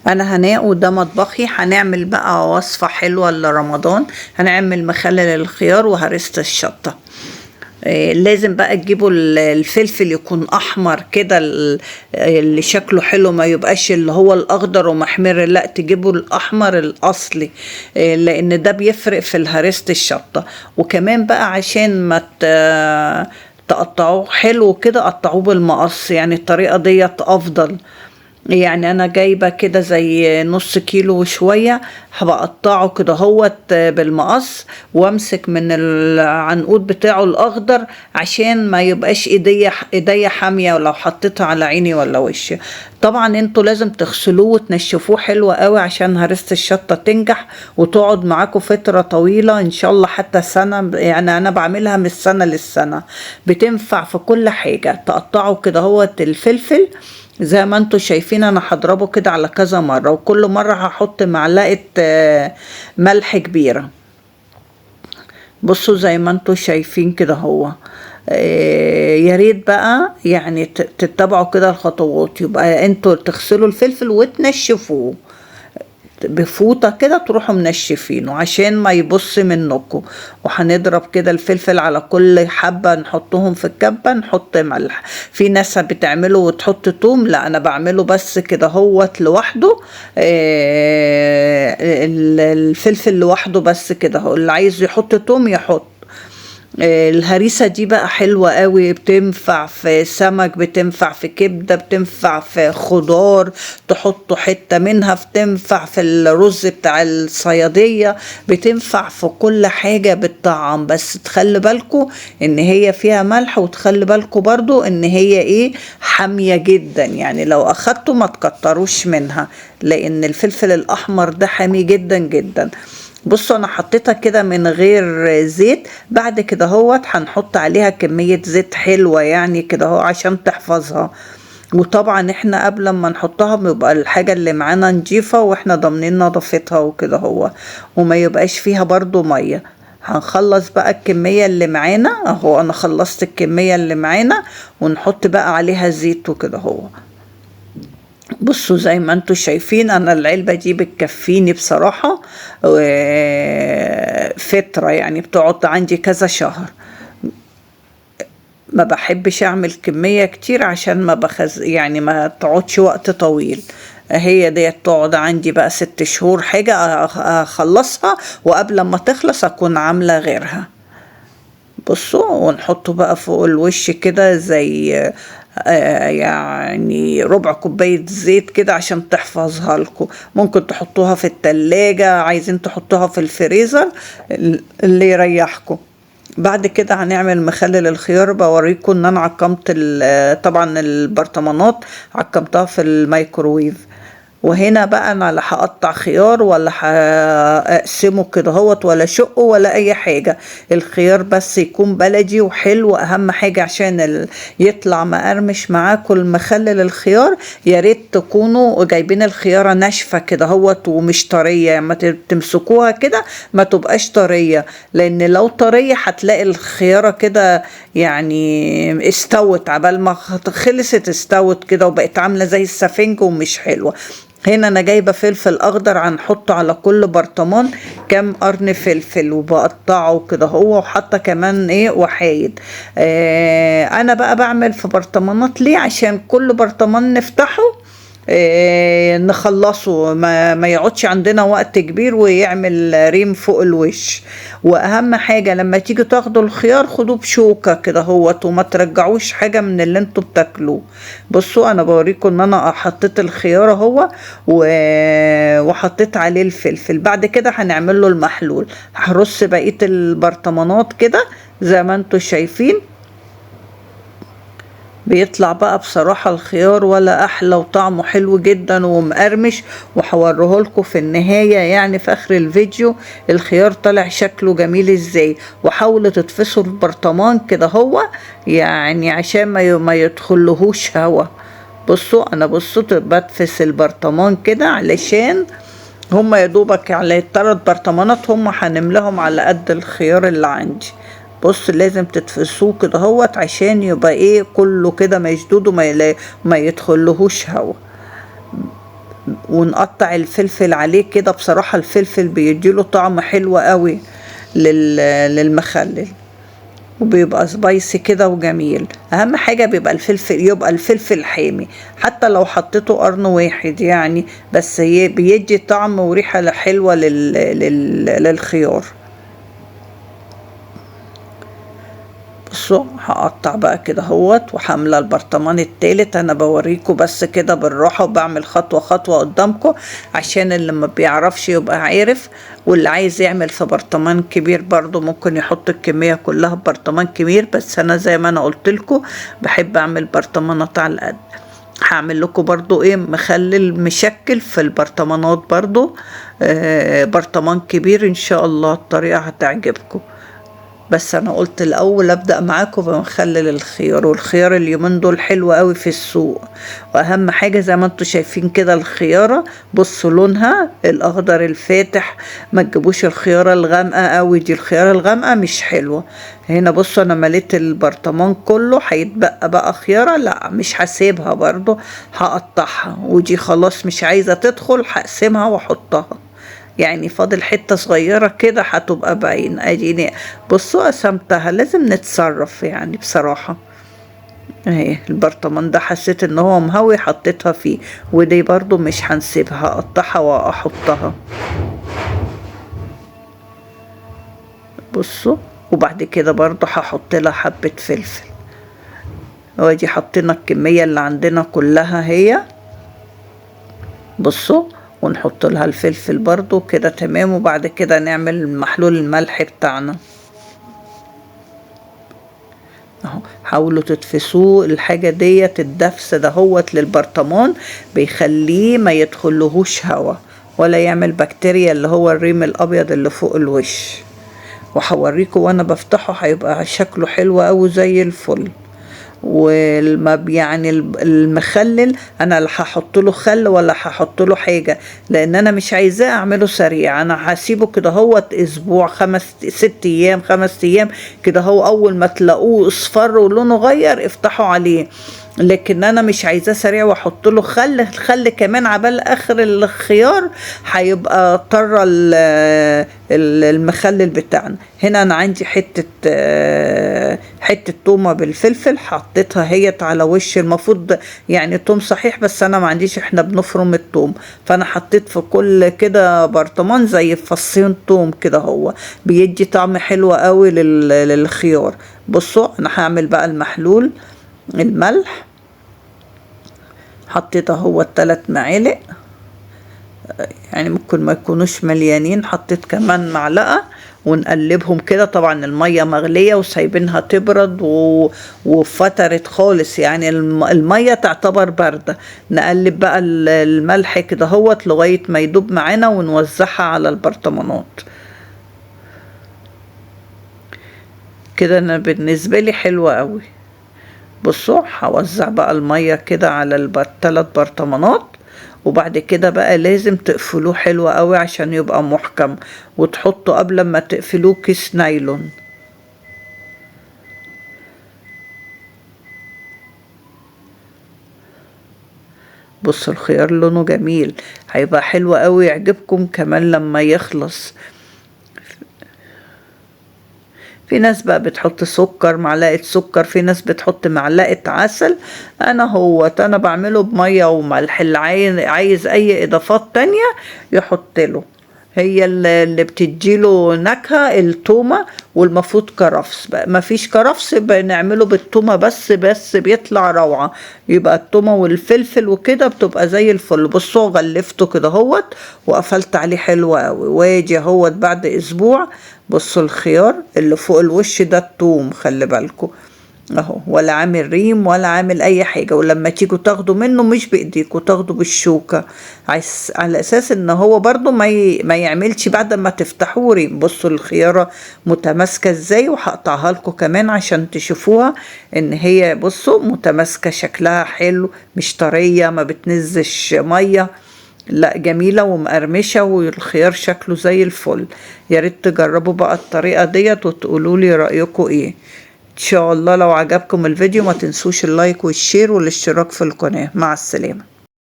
انا هناء وده مطبخي. هنعمل بقى وصفة حلوة لرمضان. هنعمل مخلل الخيار وهرسة الشطة. لازم بقى تجيبوا الفلفل يكون احمر كده، اللي شكله حلو، ما يبقاش اللي هو الاخضر ومحمر، لا تجيبوا الاحمر الاصلي. لان ده بيفرق في هرسة الشطة. وكمان بقى عشان ما تقطعوه حلو كده، قطعوه بالمقص، يعني الطريقة ديت افضل. يعني انا جايبه كده زي نص كيلو وشويه، هبقطعه كده هوت بالمقص، وامسك من العنقود بتاعه الاخضر عشان ما يبقاش ايديا حاميه ولو حطيتها على عيني ولا وشي. طبعا انتوا لازم تغسلوه وتنشفوه حلو قوي عشان هرسة الشطه تنجح وتقعد معاكم فتره طويله ان شاء الله، حتى سنه. يعني انا بعملها من السنه للسنه، بتنفع في كل حاجه. تقطعوا كده هوت الفلفل زي ما انتوا شايفين، انا هضربه كده على كذا مرة، وكل مرة هحط معلقة ملح كبيرة. بصوا زي ما انتوا شايفين كده هو. يا ريت بقى يعني تتبعوا كده الخطوات. يبقى انتوا تغسلوا الفلفل وتنشفوه بفوطة كده، تروحوا منشفينه عشان ما يبص منكم. وهنضرب كده الفلفل على كل حبة، نحطهم في الكبة، نحط ملح. في ناس بتعمله وتحط توم، لا انا بعمله بس كده هوت لوحده. الفلفل لوحده بس كده. هو اللي عايز يحط توم يحط. الهريسة دي بقى حلوة قوي، بتنفع في سمك، بتنفع في كبدة، بتنفع في خضار، تحطوا حتة منها، بتنفع في الرز بتاع الصيادية، بتنفع في كل حاجة بالطعم. بس تخلي بالكم ان هي فيها ملح، وتخلي بالكم برضو ان هي حامية جدا. يعني لو اخدتوا ما تكتروش منها، لان الفلفل الاحمر ده حامي جدا جدا. بصوا انا حطيتها كده من غير زيت. بعد كده هوت هنحط عليها كمية زيت حلوة يعني كده هو عشان تحفظها. وطبعا احنا قبل ما نحطها بيبقى الحاجة اللي معانا نضيفة، واحنا ضامنين نظافتها وكده هو، وما يبقاش فيها برضو مية. هنخلص بقى الكمية اللي معانا اهو. انا خلصت الكمية اللي معانا، ونحط بقى عليها زيت وكده هو. بصوا زي ما انتوا شايفين، انا العلبة دي بتكفيني بصراحة فترة، يعني بتقعد عندي كذا شهر. ما بحبش اعمل كمية كتير عشان ما يعني ما تقعدش وقت طويل. هي دي تقعد عندي بقى 6 شهور حاجة، اخلصها وقبل ما تخلص اكون عاملة غيرها. بصوا ونحطه بقى فوق الوش كده زي يعني ربع كوباية زيت كده عشان تحفظها لكم. ممكن تحطوها في التلاجة، عايزين تحطوها في الفريزر، اللي يريحكم. بعد كده هنعمل مخلل الخيار. بوريكم ان انا عقمت طبعا البرطمانات عقمتها في الميكروويف. وهنا بقى انا لا هقطع خيار ولا هقسمه كده هوت ولا شقه ولا اي حاجه. الخيار بس يكون بلدي وحلو، اهم حاجه عشان يطلع مقرمش معاكم المخلل الخيار. يا ريت تكونوا جايبين الخياره ناشفه كده هوت ومش طريه، يعني ما تمسكوها كده ما تبقاش طريه، لان لو طريه هتلاقي الخياره كده يعني استوت، عبال ما خلصت استوت كده وبقت عامله زي السفنج ومش حلوه. هنا انا جايبه فلفل اخضر، هنحطه على كل برطمان كام قرن فلفل وبقطعه كده هو، وحاطه كمان وحايد. انا بقى بعمل في برطمانات ليه؟ عشان كل برطمان نفتحه نخلصه، ما يقعدش عندنا وقت كبير ويعمل ريم فوق الوش. واهم حاجة لما تيجي تاخدوا الخيار خدوه بشوكة كده هوت، وما ترجعوش حاجة من اللي انتوا بتاكلوه. بصوا انا بوريكم ان انا حطيت الخيار اهو وحطيت عليه الفلفل. بعد كده هنعمل له المحلول. هرص بقية البرطمانات كده زي ما انتوا شايفين. بيطلع بقى بصراحة الخيار ولا احلى، وطعمه حلو جدا ومقرمش. وهوريه لكم في النهاية يعني في اخر الفيديو الخيار طلع شكله جميل ازاي. وحاولوا تتفسوا البرطمان كده هو، يعني عشان ما يدخلهوش هوا. بصوا انا بتفس البرطمان كده علشان هما يدوبك على 3 برطمانات، هما هنملاهم على قد الخيار اللي عندي. بص لازم تتفسوه كده هوت عشان يبقى كله كده مشدود وما يدخلهوش هوا. ونقطع الفلفل عليه كده. بصراحة الفلفل بيديله طعم حلو قوي للمخلل، وبيبقى سبايسي كده وجميل. اهم حاجة بيبقى يبقى الفلفل حامي، حتى لو حطيته قرن واحد يعني، بس بيدي طعم وريحة حلوة للخيار. بصوا هقطع بقى كده اهوت، وحامله البرطمان التالت. انا بوريكم بس كده بالراحه، وبعمل خطوه خطوه قدامكم عشان اللي ما بيعرفش يبقى عارف. واللي عايز يعمل في برطمان كبير برضو ممكن يحط الكميه كلها في برطمان كبير، بس انا زي ما انا قلت لكم بحب اعمل برطمانات على القد. هعمل لكم برضو مخلل مشكل في البرطمانات برضو، برطمان كبير ان شاء الله. الطريقه هتعجبكم، بس انا قلت الاول ابدا معاكم بمخلل الخيار. والخيار اليومين دول حلو قوي في السوق، واهم حاجه زي ما انتم شايفين كده الخياره، بصوا لونها الاخضر الفاتح. ما تجيبوش الخياره الغامقه قوي دي، الخياره الغامقه مش حلوه. هنا بصوا انا مليت البرطمان كله، هيتبقى بقى خياره، لا مش هسيبها برضو، هقطعها. ودي خلاص مش عايزه تدخل، هقسمها واحطها، يعني فاضل حتة صغيرة كده هتبقى باين. اديني بصوا قسمتها، لازم نتصرف يعني بصراحة. اهي البرطمان ده حسيت ان هو مهوي، حطيتها فيه. ودي برضو مش هنسيبها، اقطعها واحطها. بصوا، وبعد كده برضو هحط لها حبة فلفل. ودي حطينا الكمية اللي عندنا كلها هي، بصوا، ونحط لها الفلفل برضو كده تمام. وبعد كده نعمل محلول الملح بتاعنا اهو. حاولوا تدفسوه، الحاجة ديت الدفس دهوت للبرطمان بيخليه ما يدخلهوش هوا ولا يعمل بكتيريا اللي هو الريم الابيض اللي فوق الوش. وهوريكم وانا بفتحه هيبقى شكله حلو اوي زي الفل. يعني المخلل انا لا هحط له خل ولا هحط له حاجه، لان انا مش عايزاه اعمله سريع. انا هسيبه كده هو اسبوع، 6 ايام 5 ايام كده. هو اول ما تلاقوه اصفر ولونه غير افتحوا عليه، لكن انا مش عايزاه سريع واحط له خل. الخل كمان عبال اخر الخيار هيبقى طر المخلل بتاعنا. هنا انا عندي حته تومه بالفلفل، حطيتها هيت على وش. المفروض يعني توم صحيح، بس انا ما عنديش، احنا بنفرم التوم. فانا حطيت في كل كده برطمان زي فصين توم كده، هو بيدي طعم حلو قوي للخيار. بصوا انا هعمل بقى المحلول الملح. حطيت اهو 3 معالق، يعني ممكن ما يكونوش مليانين، حطيت كمان معلقة. ونقلبهم كده. طبعا المية مغلية وسايبينها تبرد وفترت خالص، يعني المية تعتبر باردة. نقلب بقى الملح كده هوت لغاية ما يدوب معانا، ونوزعها على البرطمانات كده. انا بالنسبة لي حلوة قوي. بصوا هوزع بقى المية كده على 3 برطمانات. وبعد كده بقى لازم تقفلوه حلو قوي عشان يبقى محكم، وتحطوا قبل ما تقفلوه كيس نايلون. بصوا الخيار لونه جميل، هيبقى حلو قوي، يعجبكم كمان لما يخلص. في ناس بقى بتحط سكر، معلقة سكر، في ناس بتحط معلقة عسل. انا بعمله بمية وملح. اللي عايز اي اضافات تانية يحط له. هي اللي بتديله نكهة التومة، والمفروض كرفس بقى. مفيش كرفس بنعمله بالتومة بس بيطلع روعة. يبقى التومة والفلفل وكده بتبقى زي الفل. بصوا غلفته كده هوت وقفلت عليه حلو قوي. واجي هوت بعد اسبوع، بصوا الخيار اللي فوق الوش ده التوم، خلي بالكم اهو، ولا عامل ريم ولا عامل اي حاجة. ولما تيجوا تاخدوا منه مش بايديكوا، تاخدوا بالشوكة، على اساس ان هو برضو ما يعملش بعد ما تفتحوه ريم. بصوا الخيارة متماسكة ازاي، وهقطعها لكم كمان عشان تشوفوها ان هي بصوا متماسكة، شكلها حلو، مش طرية، ما بتنزش مية، لا جميلة ومقرمشة، والخيار شكله زي الفل. يا ريت تجربوا بقى الطريقة ديت وتقولوا لي رأيكم ايه. ان شاء الله لو عجبكم الفيديو ما تنسوش اللايك والشير والاشتراك في القناة. مع السلامة.